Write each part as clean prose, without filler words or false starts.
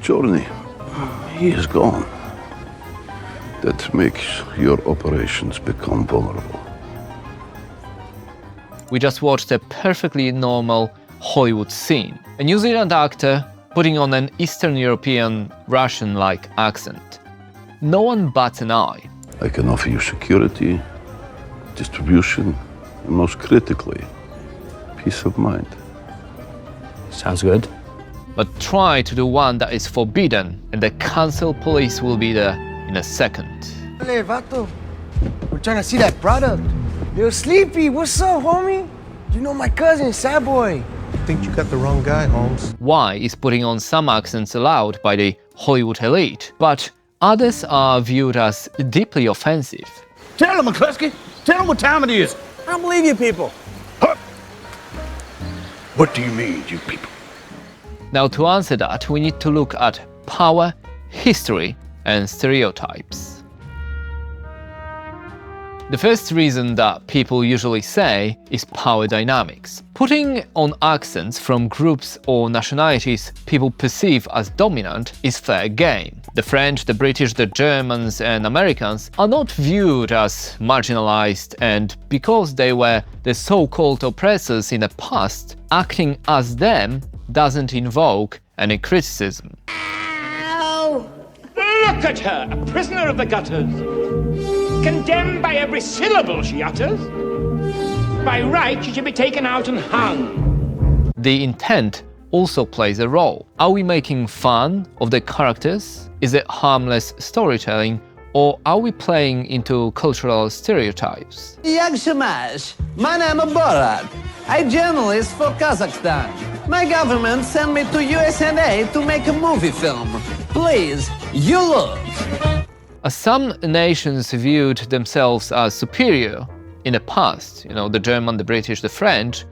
journey. He is gone. That makes your operations become vulnerable. We just watched a perfectly normal Hollywood scene. A New Zealand actor putting on an Eastern European, Russian-like accent. No one bats an eye. I can offer you security, distribution, and most critically, peace of mind. Sounds good. But try to do one that is forbidden, and the cancel police will be there in a second. Hey, vato. We're trying to see that product. Yo, Sleepy, what's up, homie? You know my cousin, Sad Boy. I think you got the wrong guy, Holmes. Why is putting on some accents allowed by the Hollywood elite, but others are viewed as deeply offensive? Tell him, McCluskey. Tell him what time it is. I don't believe you people. Huh? What do you mean, you people? Now, to answer that, we need to look at power, history, and stereotypes. The first reason that people usually say is power dynamics. Putting on accents from groups or nationalities people perceive as dominant is fair game. The French, the British, the Germans, and Americans are not viewed as marginalized, and because they were the so-called oppressors in the past, acting as them doesn't invoke any criticism. Ow! Look at her, a prisoner of the gutters. Condemned by every syllable she utters. By right, she should be taken out and hung. The intent also plays a role. Are we making fun of the characters? Is it harmless storytelling? Or are we playing into cultural stereotypes? Yag Shamash, my name is Borat. I'm journalist for Kazakhstan. My government sent me to USA to make a movie film. Please, you look. As some nations viewed themselves as superior in the past, the German, the British, the French,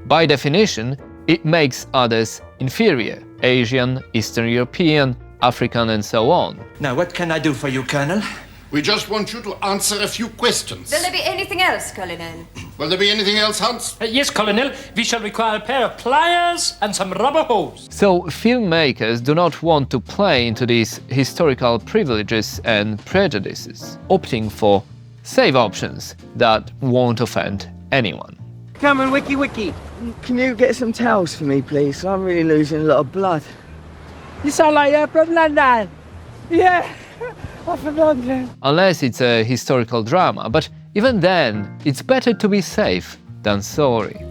by definition, it makes others inferior. Asian, Eastern European, African, and so on. Now, what can I do for you, Colonel? We just want you to answer a few questions. Will there be anything else, Colonel? Will there be anything else, Hans? Yes, Colonel. We shall require a pair of pliers and some rubber hose. So filmmakers do not want to play into these historical privileges and prejudices, opting for safe options that won't offend anyone. Come on, Wiki. Can you get some towels for me, please? I'm really losing a lot of blood. You sound like you're from London. Yeah, I'm from London. Unless it's a historical drama, but even then, it's better to be safe than sorry.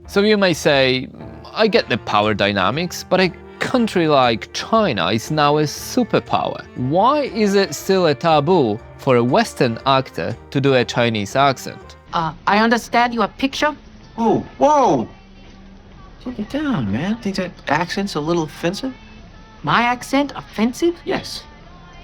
So you may say, I get the power dynamics, but a country like China is now a superpower. Why is it still a taboo for a Western actor to do a Chinese accent? I understand your picture. Oh, whoa! Take it down, man. Think that accent's a little offensive? My accent offensive? Yes.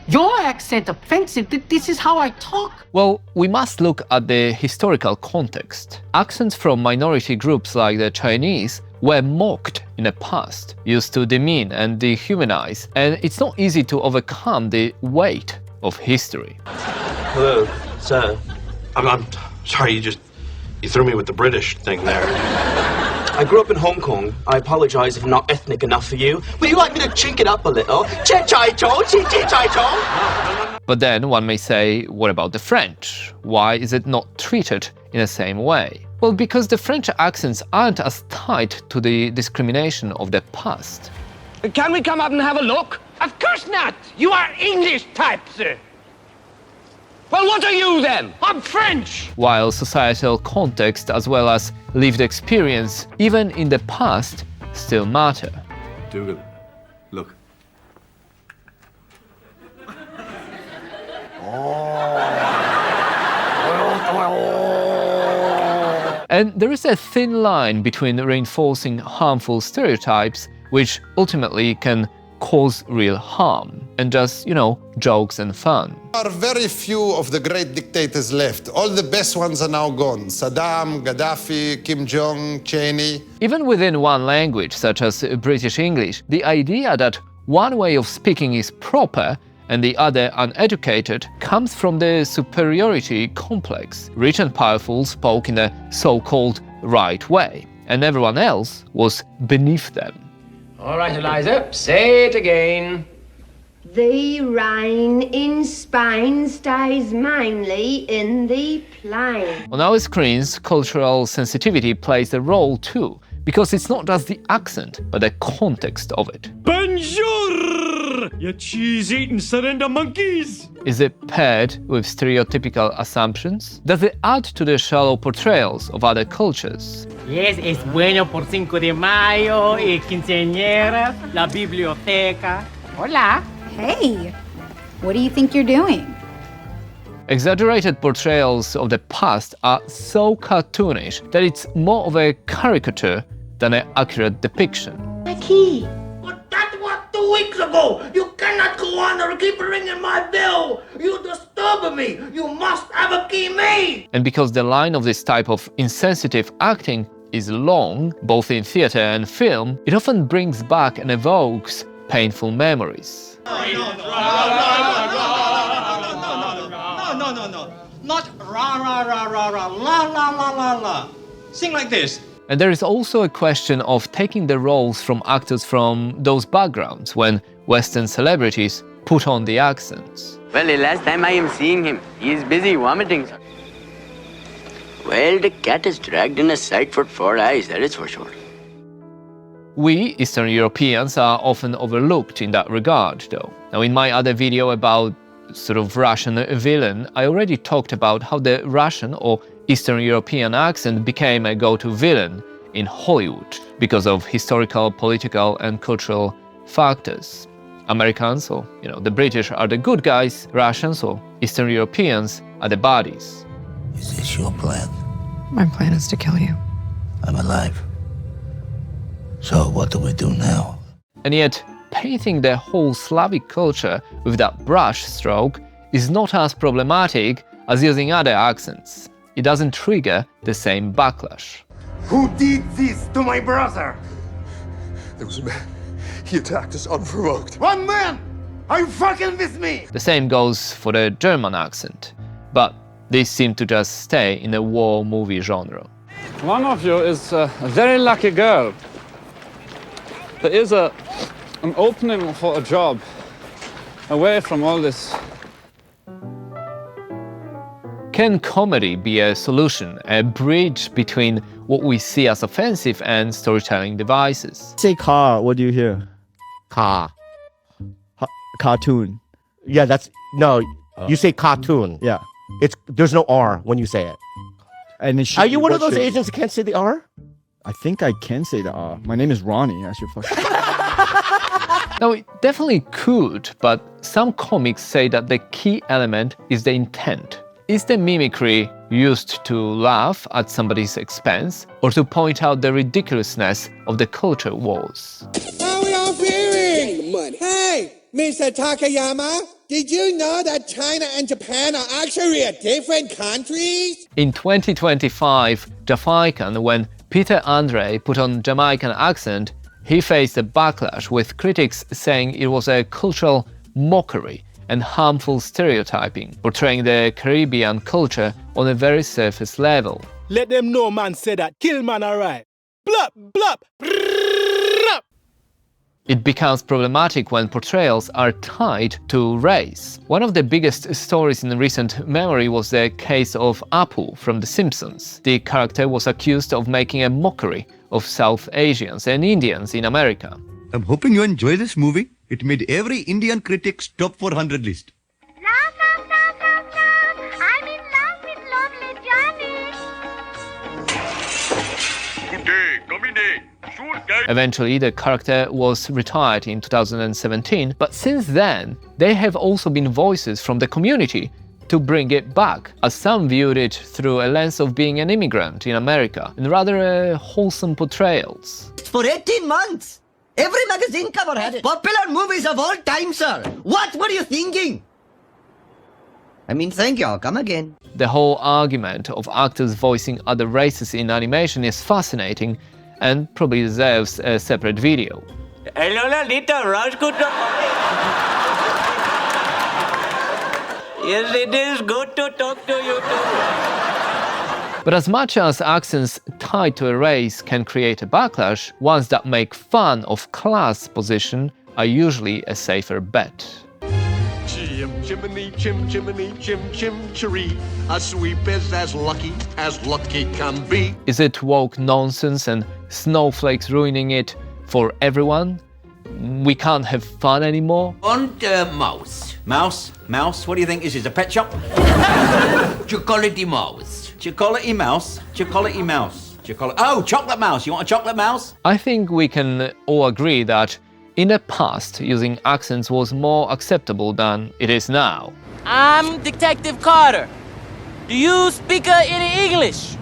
Your accent offensive? This is how I talk? Well, we must look at the historical context. Accents from minority groups like the Chinese were mocked in the past, used to demean and dehumanize, and it's not easy to overcome the weight of history. Hello, sir. I'm sorry, you threw me with the British thing there. I grew up in Hong Kong. I apologize if I'm not ethnic enough for you. Would you like me to chink it up a little? But then one may say, what about the French? Why is it not treated in the same way? Well, because the French accents aren't as tied to the discrimination of the past. Can we come up and have a look? Of course not! You are English type, sir. Well, what are you then? I'm French! While societal context as well as lived experience, even in the past, still matter. Dougal, look. And there is a thin line between reinforcing harmful stereotypes, which ultimately can cause real harm, and just, jokes and fun. There are very few of the great dictators left. All the best ones are now gone. Saddam, Gaddafi, Kim Jong, Cheney. Even within one language, such as British English, the idea that one way of speaking is proper and the other uneducated comes from the superiority complex. Rich and powerful spoke in the so-called right way, and everyone else was beneath them. All right, Eliza, say it again. The rain in Spain stays mainly in the plain. On our screens, cultural sensitivity plays a role too, because it's not just the accent, but the context of it. Bonjour, you cheese-eating surrender monkeys! Is it paired with stereotypical assumptions? Does it add to the shallow portrayals of other cultures? Yes, es bueno por 5 de Mayo, quinceañera, la biblioteca. Hola. Hey, what do you think you're doing? Exaggerated portrayals of the past are so cartoonish that it's more of a caricature than an accurate depiction. Key. But that was 2 weeks ago. You cannot go on or keep ringing my bell. You disturb me. You must have a key made. And because the line of this type of insensitive acting is long, both in theater and film, it often brings back and evokes painful memories. No. Not ra ra ra ra ra la la la la la. Sing like this. And there is also a question of taking the roles from actors from those backgrounds when Western celebrities put on the accents. Well, the last time I am seeing him, he is busy vomiting. Well, the cat is dragged in a sight for 4 eyes, that is for sure. We, Eastern Europeans, are often overlooked in that regard, though. Now, in my other video about sort of Russian villain, I already talked about how the Russian or Eastern European accent became a go-to villain in Hollywood because of historical, political, and cultural factors. Americans, or the British, are the good guys. Russians or Eastern Europeans are the baddies. Is this your plan? My plan is to kill you. I'm alive. So what do we do now? And yet, painting the whole Slavic culture with that brush stroke is not as problematic as using other accents. It doesn't trigger the same backlash. Who did this to my brother? There was a man. He attacked us unprovoked. One man! Are you fucking with me? The same goes for the German accent, but these seem to just stay in the war movie genre. One of you is a very lucky girl. There is an opening for a job away from all this. Can comedy be a solution, a bridge between what we see as offensive and storytelling devices? Say car, what do you hear? Car. Cartoon. Yeah, no, you say cartoon. Yeah. There's no R when you say it. And are you one of those Asians who can't say the R? I think I can say the R. My name is Ronnie. I should fucking... Now, it definitely could, but some comics say that the key element is the intent. Is the mimicry used to laugh at somebody's expense or to point out the ridiculousness of the culture wars? How are we all feeling? Hey, Mr. Takayama, did you know that China and Japan are actually different countries? In 2025, Jamaican, when Peter Andre put on Jamaican accent, he faced a backlash with critics saying it was a cultural mockery and harmful stereotyping, portraying the Caribbean culture on a very surface level. Let them know man say that, kill man alright. Blup, blup, brrrr. It becomes problematic when portrayals are tied to race. One of the biggest stories in recent memory was the case of Apu from The Simpsons. The character was accused of making a mockery of South Asians and Indians in America. I'm hoping you enjoy this movie. It made every Indian critic's top 400 list. I'm in love with lovely Johnny. Good day, come in day. Eventually, the character was retired in 2017, but since then, there have also been voices from the community to bring it back, as some viewed it through a lens of being an immigrant in America, and rather wholesome portrayals. For 18 months, every magazine cover had it. Popular movies of all time, sir. What were you thinking? I mean, thank you, come again. The whole argument of actors voicing other races in animation is fascinating, and probably deserves a separate video. Hello, Lalita, Rajkuta. Yes, it is good to talk to you too. But as much as accents tied to a race can create a backlash, ones that make fun of class position are usually a safer bet. Chim chimney, chim chimney, chim chim cheree. A sweep is as lucky can be. Is it woke nonsense and snowflakes ruining it for everyone? We can't have fun anymore? Und mouse. Mouse, what do you think this is, a pet shop? Chocolate mouse. Chocolate mouse? Chocolate mouse. Oh, chocolate mouse. You want a chocolate mouse? I think we can all agree that in the past, using accents was more acceptable than it is now. I'm Detective Carter. Do you speak any English?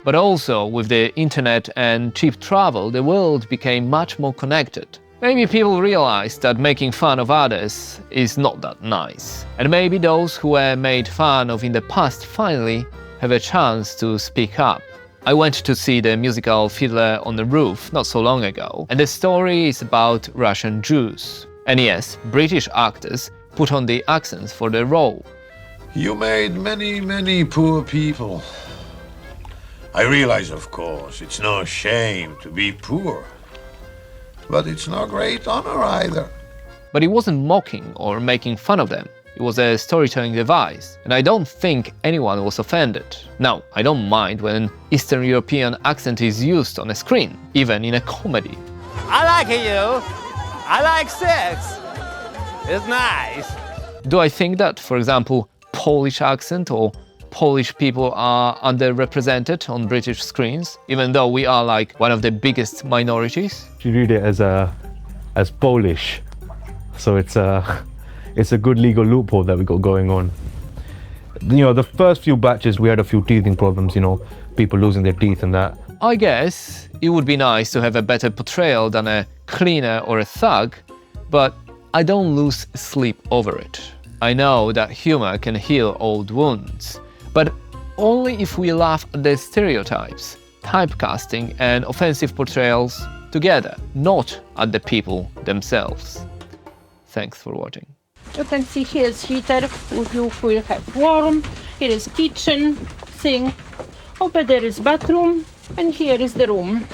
But also, with the internet and cheap travel, the world became much more connected. Maybe people realized that making fun of others is not that nice. And maybe those who were made fun of in the past finally have a chance to speak up. I went to see the musical Fiddler on the Roof not so long ago, and the story is about Russian Jews. And yes, British actors put on the accents for the role. You made many poor people. I realize, of course, it's no shame to be poor. But it's no great honor either. But he wasn't mocking or making fun of them. It was a storytelling device, and I don't think anyone was offended. Now, I don't mind when an Eastern European accent is used on a screen, even in a comedy. I like you. I like sex. It's nice. Do I think that, for example, Polish accent or Polish people are underrepresented on British screens, even though we are like one of the biggest minorities? You read it as Polish, so it's a good legal loophole that we got going on. You know, the first few batches we had a few teething problems, you know, people losing their teeth and that. I guess it would be nice to have a better portrayal than a cleaner or a thug, but I don't lose sleep over it. I know that humor can heal old wounds, but only if we laugh at the stereotypes, typecasting and offensive portrayals together, not at the people themselves. Thanks for watching. You can see here is heater, you will have warm, here is kitchen, sink, over there is bathroom, and here is the room.